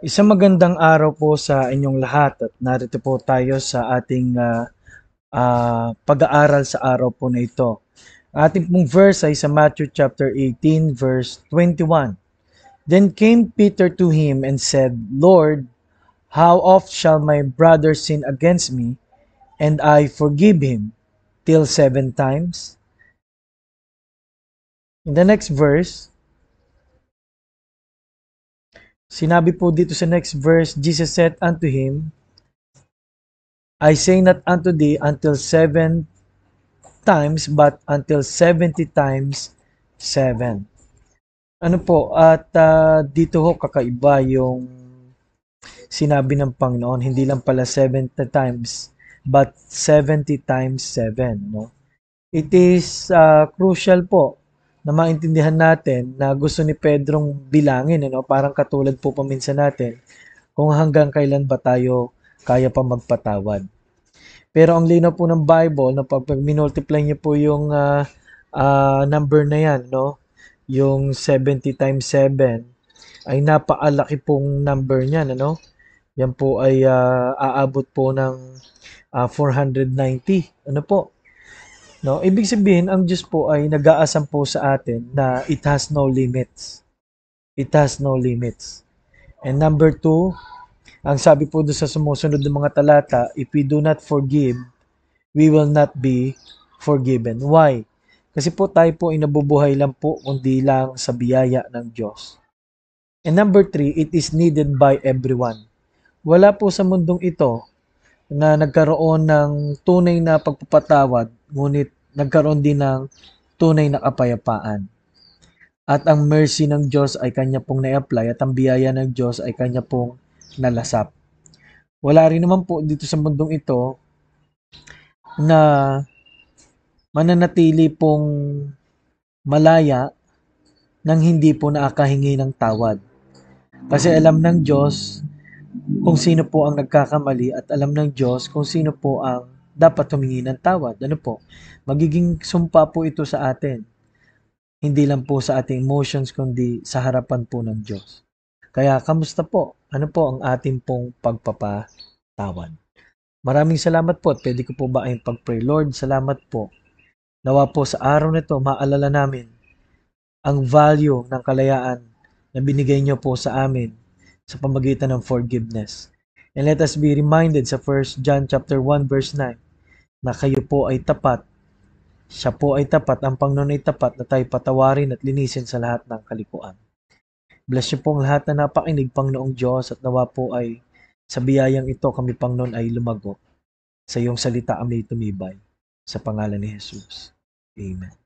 Isang magandang araw po sa inyong lahat at narito po tayo sa ating pag-aaral sa araw po na ito. Ating pong verse ay sa Matthew chapter 18 verse 21. Then came Peter to him and said, Lord, how oft shall my brother sin against me and I forgive him? Till 7 times? In the next verse, sinabi po dito sa next verse, Jesus said unto him, I say not unto thee until 7 times, but until 70 times 7. Ano po, at dito ho kakaiba yung sinabi ng Panginoon, hindi lang pala 70 times, but 70 times 7. No? It is crucial po na maintindihan natin na gusto ni Pedrong bilangin, ano? Parang katulad po paminsan natin, kung hanggang kailan ba tayo kaya pa magpatawad. Pero ang linaw po ng Bible na pag minultiply niyo po yung number na yan, no? Yung 70 times 7 ay napaalaki pong number niyan, ano? Yan po ay aabot po ng 490. Ano po? No? Ibig sabihin, ang Diyos po ay nag-aasam po sa atin na it has no limits. It has no limits. And number two, ang sabi po doon sa sumusunod ng mga talata, if we do not forgive, we will not be forgiven. Why? Kasi po tayo po ay nabubuhay lang po kundi lang sa biyaya ng Diyos. And number three, it is needed by everyone. Wala po sa mundong ito na nagkaroon ng tunay na pagpapatawad, ngunit nagkaroon din ng tunay na kapayapaan. At ang mercy ng Diyos ay kanya pong na-apply at ang biyaya ng Diyos ay kanya pong nalasap. Wala rin naman po dito sa mundong ito na mananatili pong malaya nang hindi po nakakahingi ng tawad. Kasi alam ng Diyos kung sino po ang nagkakamali at alam ng Diyos kung sino po ang dapat humingi ng tawad. Ano po? Magiging sumpa po ito sa atin. Hindi lang po sa ating emotions kundi sa harapan po ng Diyos. Kaya kamusta po? Ano po ang ating pong pagpapatawad? Maraming salamat po at pwede ko po ba kayong pag-pray? Lord, salamat po. Nawa po sa araw na ito, maalala namin ang value ng kalayaan na binigay niyo po sa amin sa pamagitan ng forgiveness. And let us be reminded sa 1 John chapter 1 verse 9 na kayo po ay tapat, siya po ay tapat, ang Panginoon ay tapat na tayo patawarin at linisin sa lahat ng kalikuan. Bless niyo pong lahat na napakinig, Panginoong Diyos, at nawa po ay sa biyayang ito kami, Panginoon, ay lumago. Sa iyong salita kami tumibay. Sa pangalan ni Jesus. Amen.